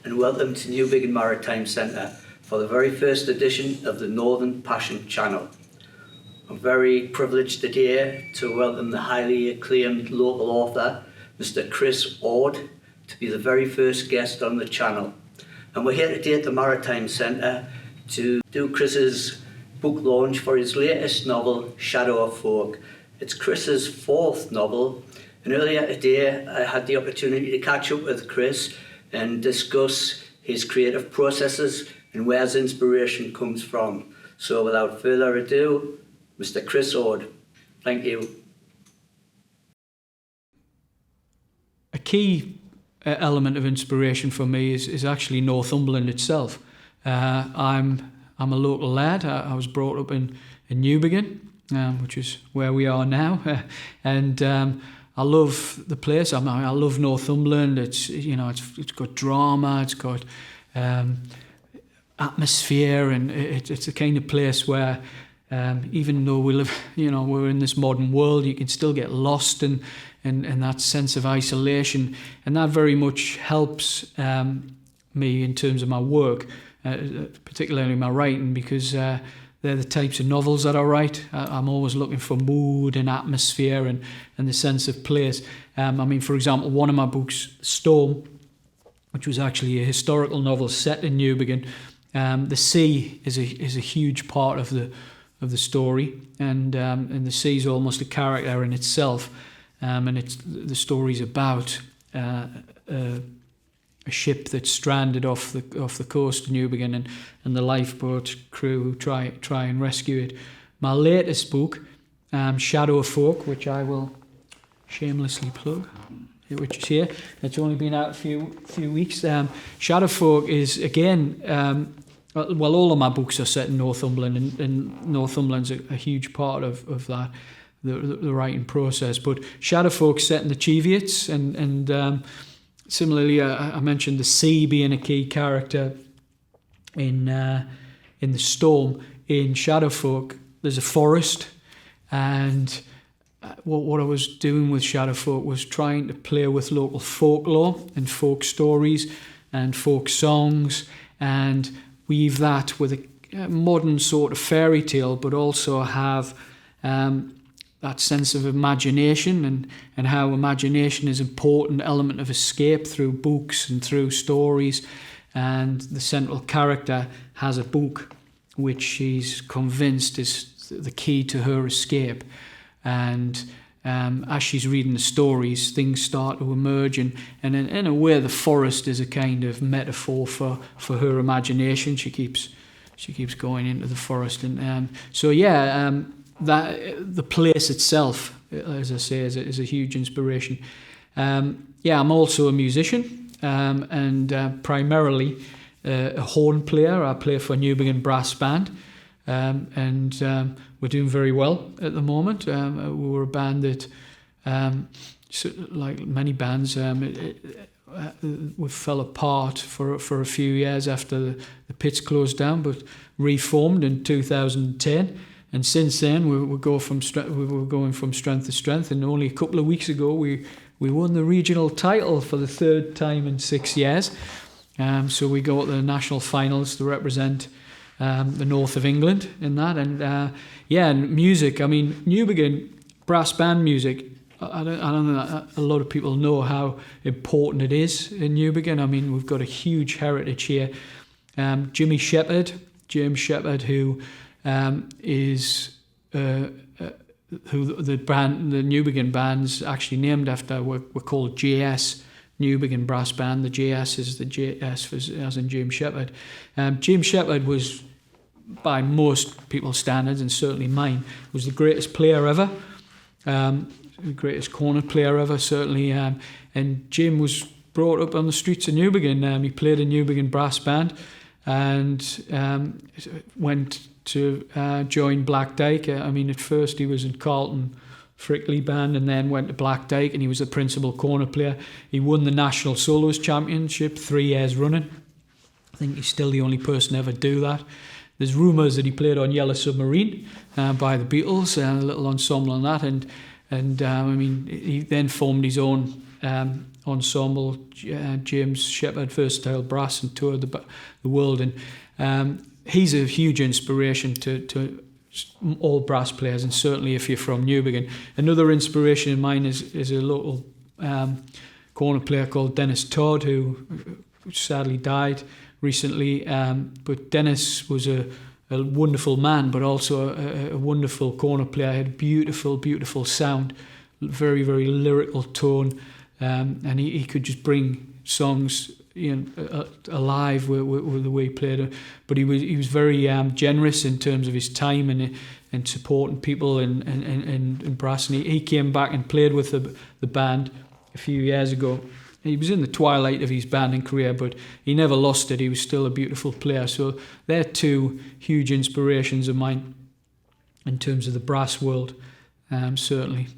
and welcome to Newbiggin Maritime Centre for the very first edition of the Northern Passion Channel. I'm very privileged today to welcome the highly acclaimed local author, Mr. Chris Ord, to be the very first guest on the channel. And we're here today at the Maritime Centre to do Chris's book launch for his latest novel, Shadowfolk. It's Chris's fourth novel, and earlier today I had the opportunity to catch up with Chris and discuss his creative processes and where his inspiration comes from. So without further ado, Mr. Chris Ord, thank you. A key element of inspiration for me is actually Northumberland itself. I'm a local lad. I was brought up in Newbiggin, which is where we are now, and I love the place. I love Northumberland. It's got drama. It's got atmosphere, and it's the kind of place where even though we live, we're in this modern world, you can still get lost in that sense of isolation, and that very much helps me in terms of my work, particularly my writing, because they're the types of novels that I write. I'm always looking for mood and atmosphere and the sense of place. For example, one of my books, Storm, which was actually a historical novel set in Newbiggin, the sea is a huge part of the story, and the sea is almost a character in itself, and the story's about a ship that's stranded off the coast of Newbiggin, and the lifeboat crew who try and rescue it. My latest book, Shadowfolk, which I will shamelessly plug, which is here. It's only been out a few weeks. Shadowfolk is again. All of my books are set in Northumberland, and Northumberland's a huge part of that, the writing process. But Shadowfolk's set in the Cheviots, and similarly, I mentioned the sea being a key character in the Storm. In Shadowfolk, there's a forest, and what I was doing with Shadowfolk was trying to play with local folklore and folk stories and folk songs, and weave that with a modern sort of fairy tale, but also have that sense of imagination and how imagination is an important element of escape through books and through stories. And the central character has a book which she's convinced is the key to her escape. And as she's reading the stories, things start to emerge, and in a way the forest is a kind of metaphor for her imagination. She keeps going into the forest, and that the place itself, as I say, is a huge inspiration. I'm also a musician, and primarily a horn player. I play for Newbiggin Brass Band, and we're doing very well at the moment. We were a band that, like many bands, we fell apart for a few years after the pits closed down, but reformed in 2010. And since then, we were going from strength to strength. And only a couple of weeks ago, we won the regional title for the third time in 6 years. So we go to the national finals to represent the north of England in that. And and music. Newbiggin brass band music. I don't know that a lot of people know how important it is in Newbiggin. We've got a huge heritage here. James Shepherd, who is who the Newbiggin band's actually named after. We're called JS, Newbiggin Brass Band. The JS is the JS as in James Shepherd. James Shepherd was, by most people's standards, and certainly mine, was the greatest player ever. The greatest cornet player ever, certainly. And Jim was brought up on the streets of Newbiggin. He played in Newbiggin Brass Band and went to join Black Dyke. At first he was in Carlton Frickley Band and then went to Black Dyke, and he was the principal cornet player. He won the National Solos Championship 3 years running. I think he's still the only person to ever do that. There's rumours that he played on Yellow Submarine by the Beatles, a little ensemble on that, and he then formed his own ensemble, James Shepherd Versatile Brass, and toured the world. And he's a huge inspiration to all brass players, and certainly if you're from Newbigin. Another inspiration of mine is a local cornet player called Dennis Todd, who sadly died recently. But Dennis was a wonderful man, but also a wonderful cornet player. He had a beautiful, beautiful sound, very, very lyrical tone, and he could just bring songs, alive with the way he played it. But he was very generous in terms of his time and supporting people in brass. And he came back and played with the band a few years ago. He was in the twilight of his banding career, but he never lost it. He was still a beautiful player. So they're two huge inspirations of mine in terms of the brass world, certainly.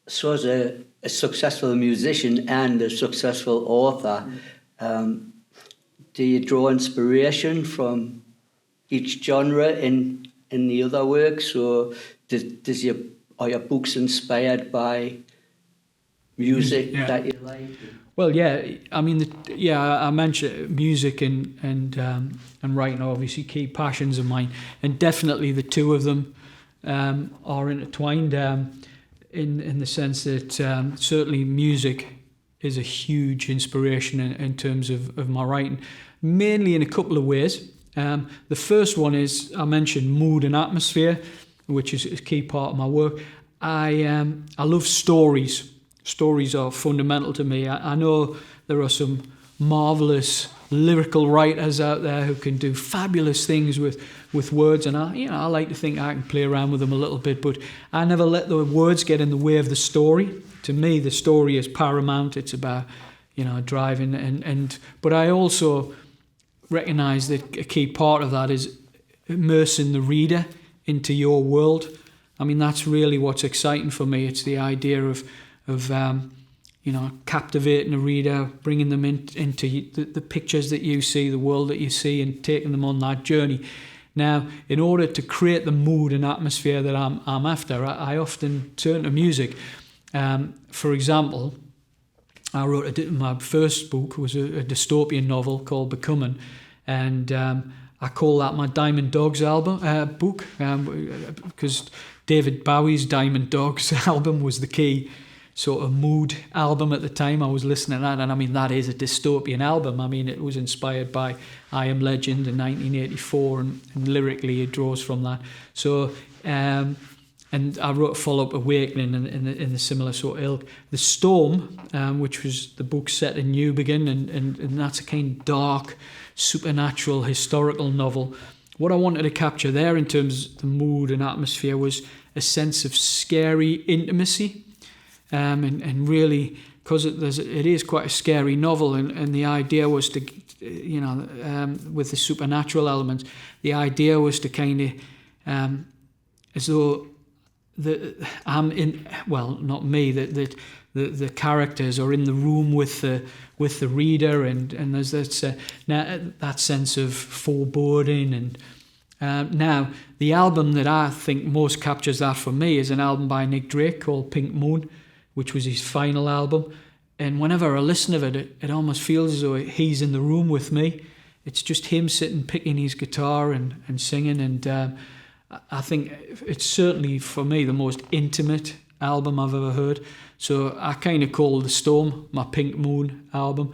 So as a successful musician and a successful author, do you draw inspiration from each genre in the other works, or are your books inspired by music that you like? Well, yeah. I mean, I mentioned music and writing are obviously key passions of mine, and definitely the two of them are intertwined. In the sense that certainly music is a huge inspiration in terms of my writing, mainly in a couple of ways. The first one is, I mentioned mood and atmosphere, which is a key part of my work. I love stories. Stories are fundamental to me. I know there are some marvellous lyrical writers out there who can do fabulous things with words, and I like to think I can play around with them a little bit, but I never let the words get in the way of the story. To me, the story is paramount. It's about driving, but I also recognise that a key part of that is immersing the reader into your world. I mean, that's really what's exciting for me. It's the idea of captivating the reader, bringing them into the pictures that you see, the world that you see, and taking them on that journey. Now, in order to create the mood and atmosphere that I'm after, I often turn to music. For example, I wrote my first book was a dystopian novel called Becoming, and I call that my Diamond Dogs book, because David Bowie's Diamond Dogs album was the key sort of mood album at the time. I was listening to that, and I mean, that is a dystopian album. I mean, it was inspired by I Am Legend in 1984, and lyrically it draws from that. So, and I wrote a follow-up, Awakening, in the similar sort of ilk. The Storm, which was the book set in Newbigin, and that's a kind of dark, supernatural, historical novel. What I wanted to capture there in terms of the mood and atmosphere was a sense of scary intimacy. And really, because it is quite a scary novel, and the idea was to, with the supernatural elements, the idea was to kind of, as though not me, that the characters are in the room with the reader, and there's that sense of foreboding. And now the album that I think most captures that for me is an album by Nick Drake called Pink Moon, which was his final album. And whenever I listen to it almost feels as though he's in the room with me. It's just him sitting, picking his guitar and singing. And I think it's certainly, for me, the most intimate album I've ever heard. So I kind of call The Storm my Pink Moon album.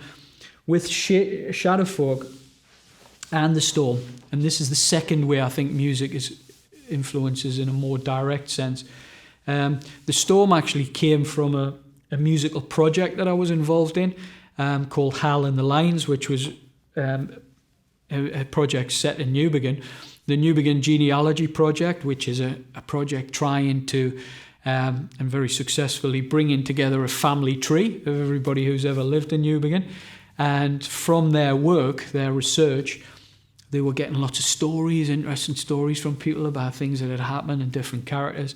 With Shadowfolk and The Storm, and this is the second way I think music influences in a more direct sense. The Storm actually came from a musical project that I was involved in called Hal and the Lines, which was a project set in Newbigin. The Newbigin Genealogy Project, which is a project trying to, and very successfully, bringing together a family tree of everybody who's ever lived in Newbigin. And from their work, their research, they were getting lots of stories, interesting stories from people about things that had happened and different characters.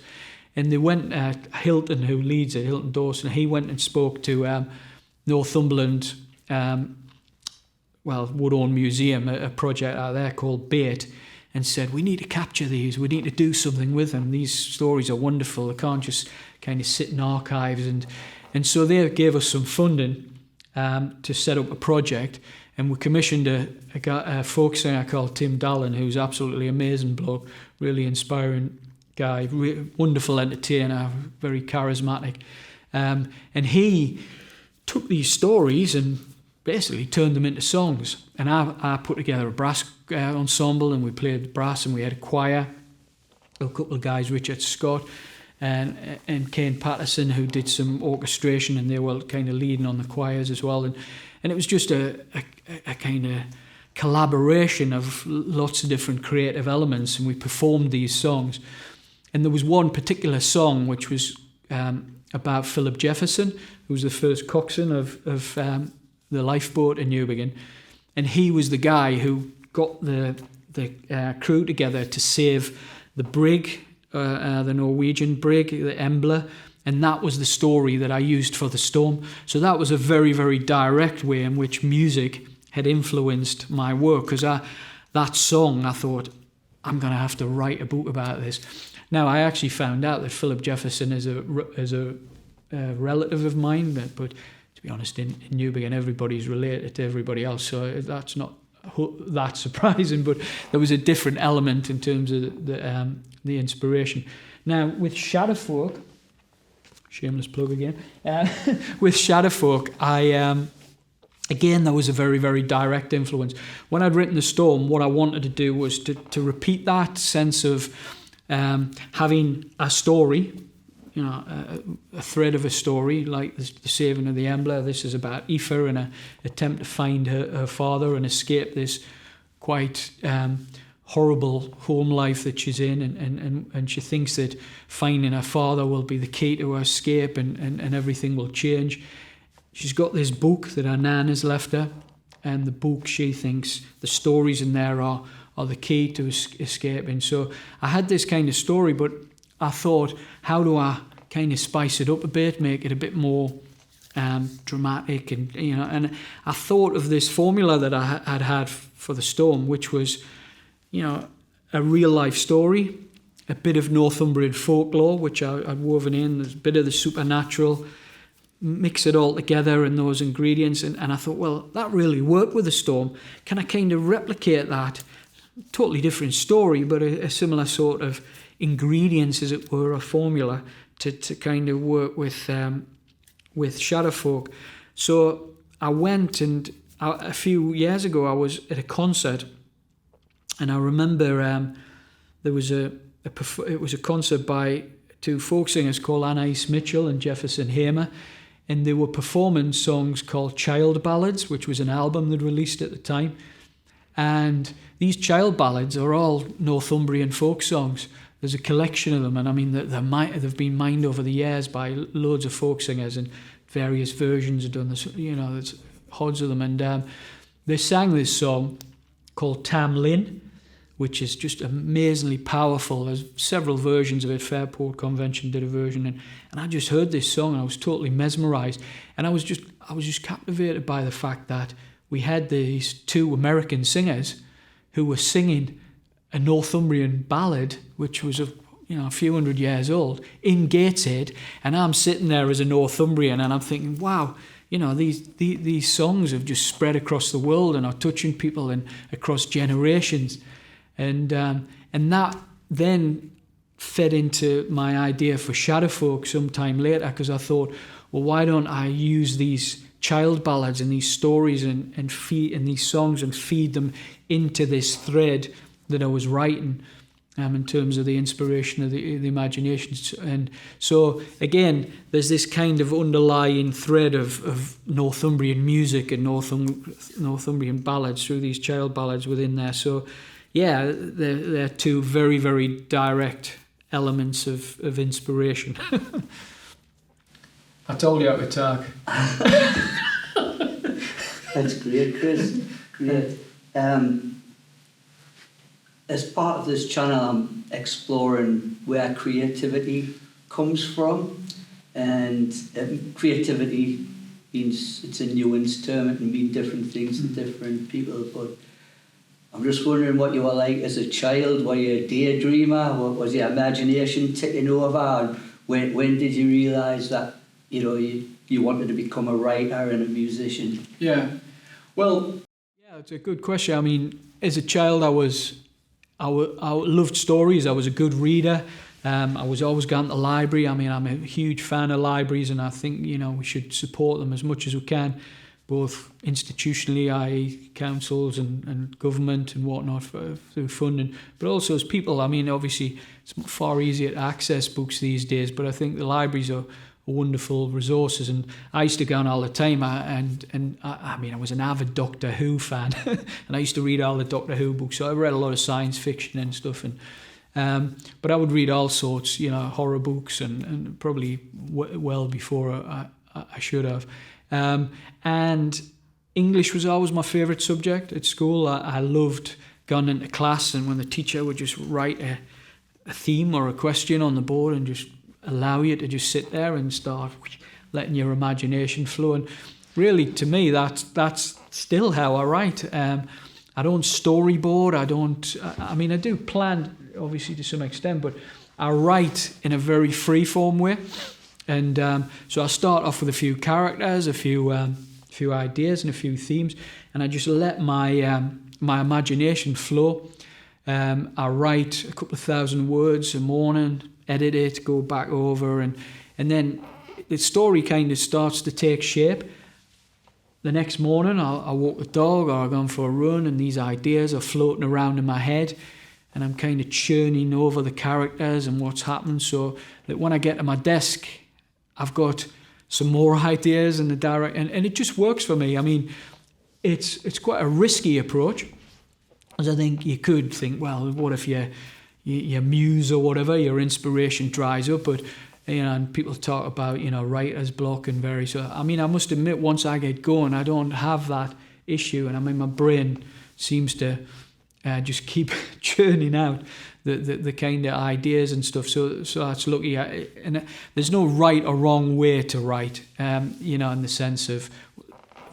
And they went, Hilton, who leads it, Hilton Dawson, he went and spoke to Northumbrian, Woodhorn Museum, a project out there called Bait, and said, we need to capture these, we need to do something with them. These stories are wonderful, they can't just kind of sit in archives. And so they gave us some funding to set up a project, and we commissioned a folk singer called Tim Dallin, who's absolutely amazing bloke, really inspiring guy, wonderful entertainer, very charismatic. And he took these stories and basically turned them into songs. And I put together a brass ensemble, and we played brass, and we had a choir, a couple of guys, Richard Scott and Kane Patterson, who did some orchestration, and they were kind of leading on the choirs as well. And it was just a kind of collaboration of lots of different creative elements, and we performed these songs. And there was one particular song which was about Philip Jefferson, who was the first coxswain of the lifeboat in Newbigin. And he was the guy who got the crew together to save the brig, the Norwegian brig, the Embla, and that was the story that I used for the storm. So that was a very, very direct way in which music had influenced my work, because that song, I thought, I'm going to have to write a book about this. Now, I actually found out that Philip Jefferson is a relative of mine, but to be honest, in Newbigin, everybody's related to everybody else, so that's not that surprising, but there was a different element in terms of the inspiration. Now, with Shadowfolk, shameless plug again, with Shadowfolk, again, there was a very, very direct influence. When I'd written The Storm, what I wanted to do was to repeat that sense of having a story, a thread of a story, like the saving of the Embla. This is about Aoife and an attempt to find her father and escape this quite horrible home life that she's in, and she thinks that finding her father will be the key to her escape, and everything will change. She's got this book that her nan has left her, and the book, she thinks the stories in there are the key to escaping. So I had this kind of story, but I thought, how do I kind of spice it up a bit, make it a bit more dramatic, and I thought of this formula that I had for The Storm, which was, a real life story, a bit of Northumbrian folklore, which I'd woven in, there's a bit of the supernatural, mix it all together and those ingredients, and I thought, well, that really worked with The Storm. Can I kind of replicate that? Totally different story, but a similar sort of ingredients, as it were, a formula to kind of work with Shadowfolk. So I went, and a few years ago I was at a concert, and I remember it was a concert by two folk singers called Anais Mitchell and Jefferson Hamer, and they were performing songs called Child Ballads, which was an album they'd released at the time. And these child ballads are all Northumbrian folk songs. There's a collection of them, and I mean, they've been mined over the years by loads of folk singers, and various versions have done this, there's hordes of them. And they sang this song called Tam Lin, which is just amazingly powerful. There's several versions of it. Fairport Convention did a version, and I just heard this song and I was totally mesmerised. And I was just captivated by the fact that we had these two American singers who were singing a Northumbrian ballad, which was a few hundred years old, in Gateshead, and I'm sitting there as a Northumbrian, and I'm thinking, wow, these songs have just spread across the world and are touching people and across generations. And that then fed into my idea for Shadowfolk sometime later, because I thought, well, why don't I use these child ballads and these stories and these songs and feed them into this thread that I was writing in terms of the inspiration of the imagination. And so again, there's this kind of underlying thread of Northumbrian music and Northumbrian ballads through these child ballads within there. So yeah, they're two very, very direct elements of inspiration. I told you I could talk. That's great, Chris. Great. As part of this channel, I'm exploring where creativity comes from, and creativity means it's a nuanced term. It can mean different things to different people, but I'm just wondering what you were like as a child. Were you a daydreamer? What was your imagination ticking over? And when did you realise that you you wanted to become a writer and a musician? Yeah. Well, yeah, it's a good question. I mean, as a child, I loved stories. I was a good reader. I was always going to the library. I mean, I'm a huge fan of libraries, and I think, we should support them as much as we can, both institutionally, i.e. councils and government and whatnot through funding, but also as people. I mean, obviously, it's far easier to access books these days, but I think the libraries are wonderful resources, and I used to go on all the time. I mean, I was an avid Doctor Who fan, and I used to read all the Doctor Who books. So I read a lot of science fiction and stuff, but I would read all sorts, horror books, and probably well before I should have. And English was always my favourite subject at school. I loved going into class, and when the teacher would just write a theme or a question on the board and just allow you to just sit there and start letting your imagination flow. And really, to me, that's still how I write. I don't storyboard. I do plan, obviously, to some extent, but I write in a very free-form way. And so I start off with a few characters, a few ideas and a few themes, and I just let my imagination flow. I write a couple of thousand words a morning, edit it, go back over, and then the story kind of starts to take shape. The next morning, I'll walk the dog, or I'll go for a run, and these ideas are floating around in my head, and I'm kind of churning over the characters and what's happened, so that when I get to my desk, I've got some more ideas and and it just works for me. I mean, it's quite a risky approach, as I think you could think, well, what if your muse or whatever, your inspiration dries up? But and people talk about writer's block and various. So I mean, I must admit, once I get going, I don't have that issue, and I mean, my brain seems to just keep churning out the kind of ideas and stuff. So that's lucky. And there's no right or wrong way to write. In the sense of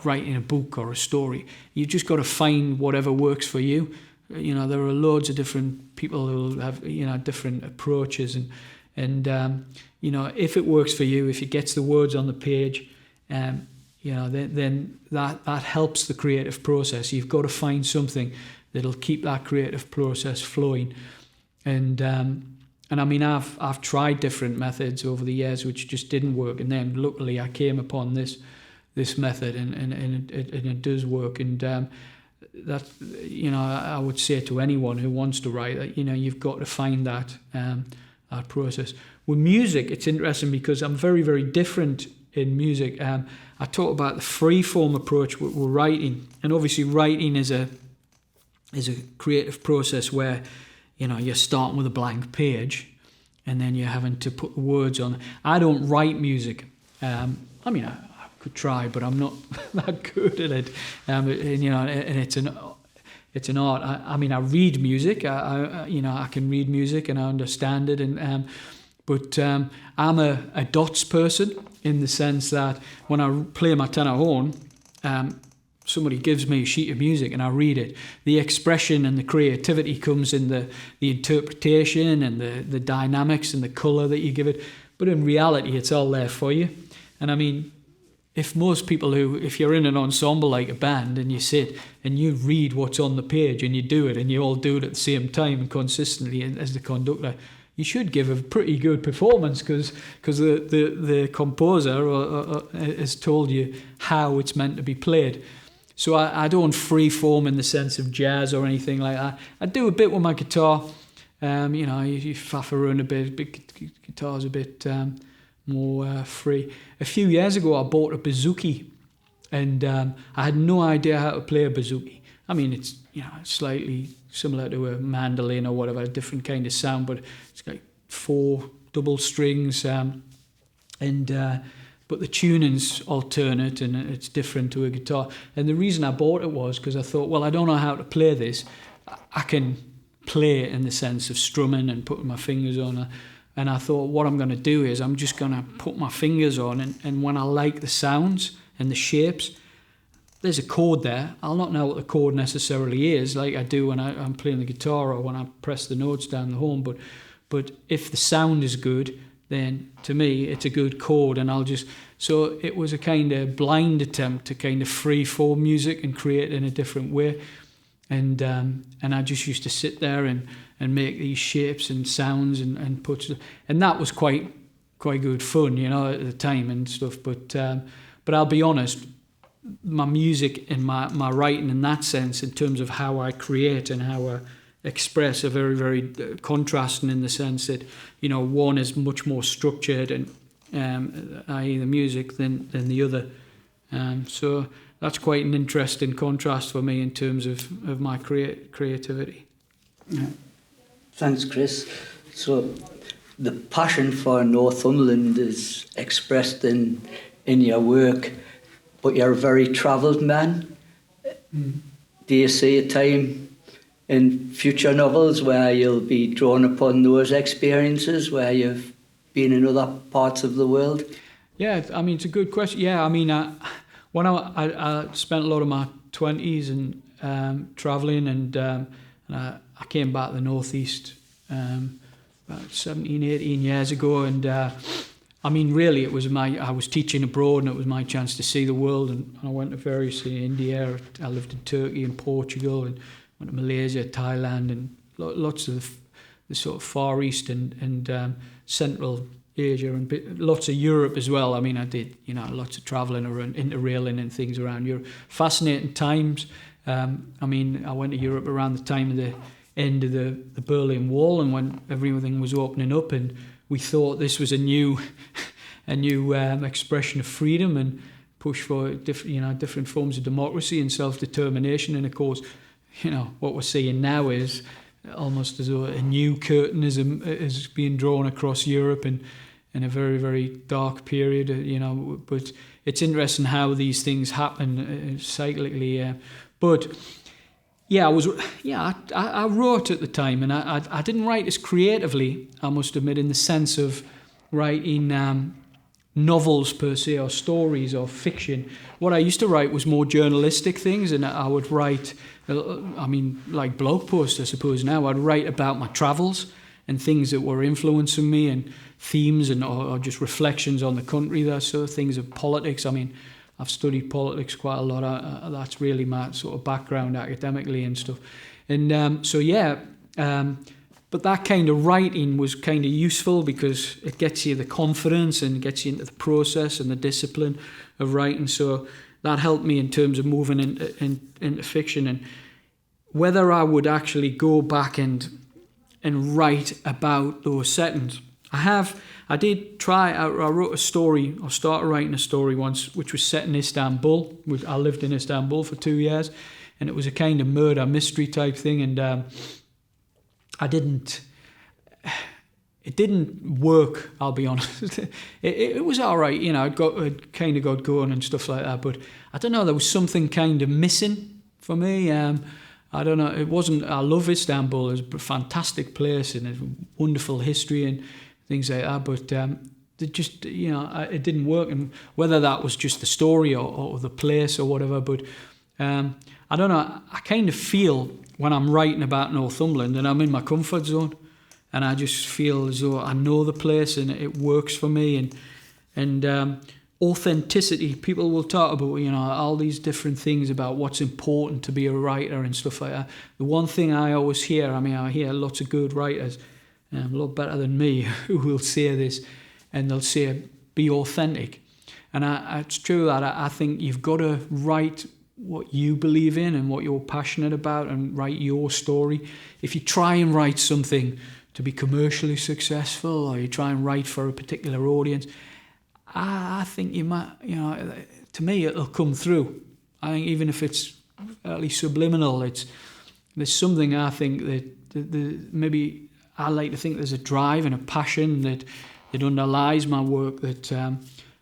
writing a book or a story, you just got to find whatever works for you. There are loads of different people who have different approaches, and if it works for you, if it gets the words on the page, then that helps the creative process. You've got to find something that'll keep that creative process flowing. And I mean, I've tried different methods over the years which just didn't work, and then luckily I came upon this method, and it does work. And that I would say to anyone who wants to write that you've got to find that process. With music, it's interesting because I'm very, very different in music. I talk about the free form approach with writing, and obviously writing is a creative process where you're starting with a blank page, and then you're having to put the words on. I don't write music. I could try, but I'm not that good at it. And it's an art. I read music. I can read music and I understand it. But I'm a dots person, in the sense that when I play my tenor horn, somebody gives me a sheet of music and I read it. The expression and the creativity comes in the interpretation and the dynamics and the colour that you give it. But in reality, it's all there for you. And I mean, if you're in an ensemble like a band, and you sit and you read what's on the page and you do it, and you all do it at the same time and consistently as the conductor, you should give a pretty good performance, because the composer has told you how it's meant to be played. So I don't free form in the sense of jazz or anything like that. I do a bit with my guitar. You faff around a bit. Guitar's a bit more free. A few years ago, I bought a bouzouki, and I had no idea how to play a bouzouki. I mean, it's slightly similar to a mandolin or whatever, a different kind of sound, but it's got 4 double strings, but the tuning's alternate and it's different to a guitar. And the reason I bought it was because I thought, well, I don't know how to play this. I can play it in the sense of strumming and putting my fingers on. And I thought, what I'm going to do is I'm just going to put my fingers on, and when I like the sounds and the shapes, there's a chord there. I'll not know what the chord necessarily is, like I do when I'm playing the guitar or when I press the notes down the horn. But if the sound is good, then to me it's a good chord, and so it was a kind of blind attempt to kind of free form music and create in a different way. And I just used to sit there and make these shapes and sounds and and that was quite good fun, at the time and stuff. But I'll be honest, my music and my writing in that sense, in terms of how I create and how I express, are very, very contrasting, in the sense that one is much more structured, and i.e. the music, than the other. So that's quite an interesting contrast for me in terms of my creativity. Yeah. Thanks, Chris. So the passion for Northumberland is expressed in your work, but you're a very travelled man. Do you see a time in future novels where you'll be drawn upon those experiences, where you've been in other parts of the world? Yeah, I mean, it's a good question. Yeah, I mean, when I spent a lot of my 20s and travelling, and I came back to the Northeast about 17, 18 years ago, and I mean, really, it was I was teaching abroad, and it was my chance to see the world, and I went to various India, I lived in Turkey and Portugal, and went to Malaysia, Thailand, and lots of the sort of Far East and Central Asia, and lots of Europe as well. I mean, I did, lots of travelling around, interrailing and things around Europe. Fascinating times. I mean, I went to Europe around the time of the end of the Berlin Wall, and when everything was opening up, and we thought this was a new expression of freedom and push for different forms of democracy and self-determination. And of course, what we're seeing now is almost as though a new curtain is being drawn across Europe, and in a very, very dark period, but it's interesting how these things happen cyclically. But yeah, I wrote at the time, and I didn't write as creatively, I must admit, in the sense of writing novels per se, or stories or fiction. What I used to write was more journalistic things, and I would write, like blog posts, I suppose now. I'd write about my travels and things that were influencing me, and themes, and or just reflections on the country, that sort of things, of politics. I mean, I've studied politics quite a lot. That's really my sort of background academically and stuff. And but that kind of writing was kind of useful because it gets you the confidence and gets you into the process and the discipline of writing. So that helped me in terms of moving into fiction. And whether I would actually go back and write about those settings, I did try. I wrote a story, or started writing a story once, which was set in Istanbul. I lived in Istanbul for 2 years, and it was a kind of murder mystery type thing. And it didn't work, I'll be honest. it was all right, it kind of got going and stuff like that. But I don't know, there was something kind of missing for me. I don't know. It wasn't. I love Istanbul. It's a fantastic place and a wonderful history and things like that. But it just, it didn't work. And whether that was just the story or the place or whatever. But I don't know. I kind of feel when I'm writing about Northumberland and I'm in my comfort zone, and I just feel as though I know the place and it works for me. And authenticity. People will talk about, all these different things about what's important to be a writer and stuff like that. The one thing I always hear, I hear lots of good writers, a lot better than me, who will say this, and they'll say, be authentic. And it's true that I think you've got to write what you believe in and what you're passionate about, and write your story. If you try and write something to be commercially successful, or you try and write for a particular audience, I think you might, to me, it'll come through. I think even if it's fairly subliminal, there's something, I think, that maybe I like to think there's a drive and a passion that underlies my work that,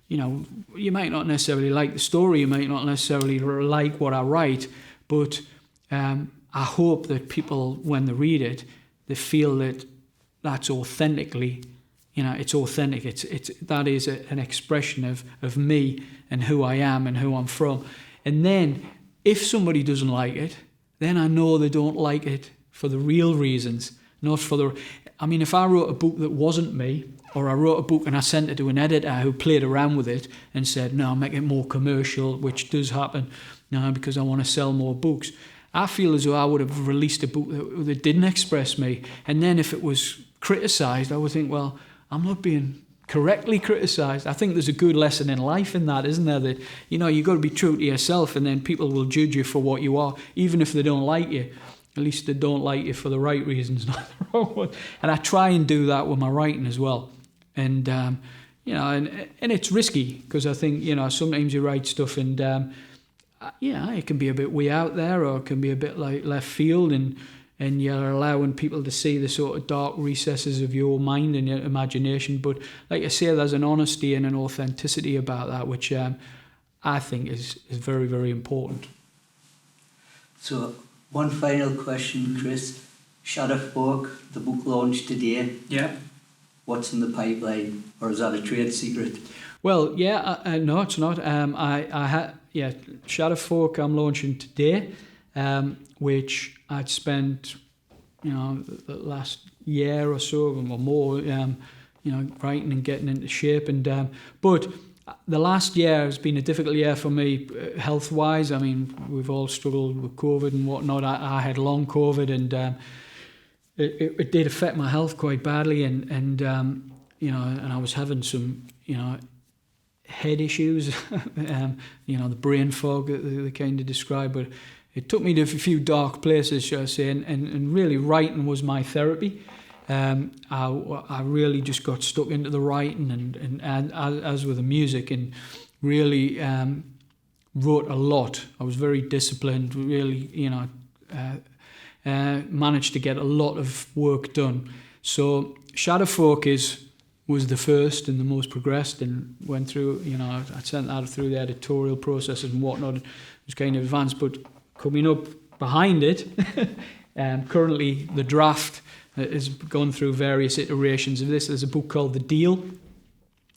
you might not necessarily like the story, you might not necessarily like what I write, but I hope that people, when they read it, they feel that that's authentically, it's authentic. That is an expression of me and who I am and who I'm from. And then, if somebody doesn't like it, then I know they don't like it for the real reasons, not for the... I mean, if I wrote a book that wasn't me, or I wrote a book and I sent it to an editor who played around with it and said, no, make it more commercial, which does happen now because I want to sell more books, I feel as though I would have released a book that didn't express me. And then if it was criticised, I would think, well, I'm not being correctly criticised. I think there's a good lesson in life in that, isn't there? That, you know, you've got to be true to yourself, and then people will judge you for what you are, even if they don't like you. At least they don't like you for the right reasons, not the wrong one. And I try and do that with my writing as well. And, you know, and it's risky, because I think, you know, sometimes you write stuff and, yeah, it can be a bit way out there, or it can be a bit like left field, and you're allowing people to see the sort of dark recesses of your mind and your imagination. But like I say, there's an honesty and an authenticity about that, which I think is very, very important. So, one final question, Chris. Shadowfolk, the book launched today. Yeah. What's in the pipeline, or is that a trade secret? Well, yeah, no, it's not. Shadowfolk I'm launching today, which I'd spent, you know, the last year or so or more, you know, writing and getting into shape. And but the last year has been a difficult year for me, health-wise. I mean, we've all struggled with COVID and whatnot. I had long COVID, and it did affect my health quite badly. And you know, and I was having some, you know, head issues, you know, the brain fog that they kind of describe. But it took me to a few dark places, shall I say, and really writing was my therapy. I really just got stuck into the writing and as with the music, and really wrote a lot. I was very disciplined, really, you know, managed to get a lot of work done. So Shadowfolk was the first and the most progressed, and went through, you know, I sent that through the editorial processes and whatnot. It was kind of advanced, but coming up behind it, currently the draft has gone through various iterations of this. There's a book called The Deal,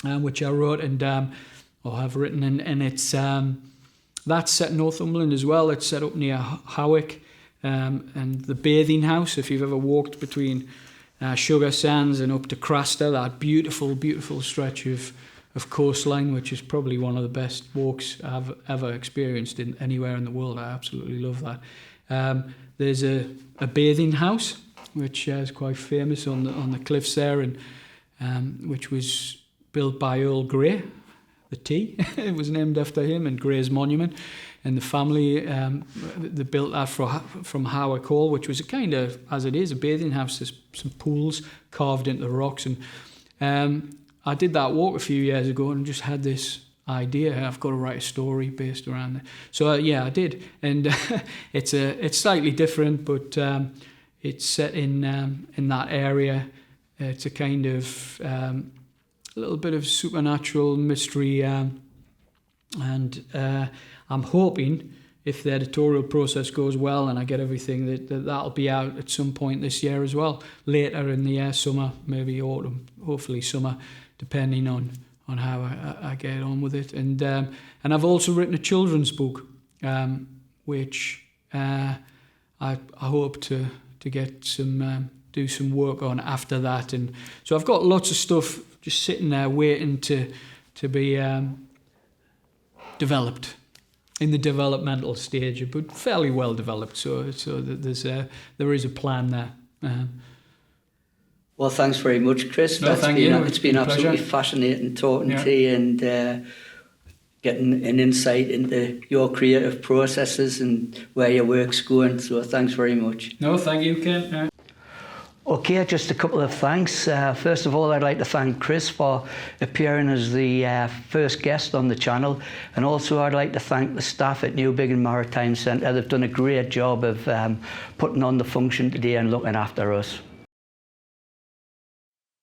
which I wrote or have written, and it's that's set in Northumbrian as well. It's set up near Howick, and the bathing house. If you've ever walked between Sugar Sands and up to Craster, that beautiful, beautiful stretch of coastline, which is probably one of the best walks I've ever experienced anywhere in the world. I absolutely love that. There's a bathing house, which is quite famous on the cliffs there, and which was built by Earl Grey, the tea. It was named after him, and Grey's Monument. And the family, they built that from Howick Hall, which was a kind of, as it is, a bathing house. There's some pools carved into the rocks. And I did that walk a few years ago and just had this idea. I've got to write a story based around it. So, yeah, I did. And it's slightly different, but it's set in that area. It's a kind of a little bit of supernatural mystery, and I'm hoping, if the editorial process goes well and I get everything, that'll be out at some point this year as well. Later in the year, summer, maybe autumn, hopefully summer, depending on how I get on with it. And I've also written a children's book, which I hope to get do some work on after that. And so I've got lots of stuff just sitting there waiting to be developed, in the developmental stage, but fairly well developed. So there is a plan there. Well, thanks very much, Chris. No, thank you. It's been absolutely fascinating talking to you and getting an insight into your creative processes and where your work's going. So thanks very much. No, thank you, Ken. Okay, just a couple of thanks. First of all, I'd like to thank Chris for appearing as the first guest on the channel, and also I'd like to thank the staff at Newbiggin Maritime Centre. They've done a great job of putting on the function today and looking after us.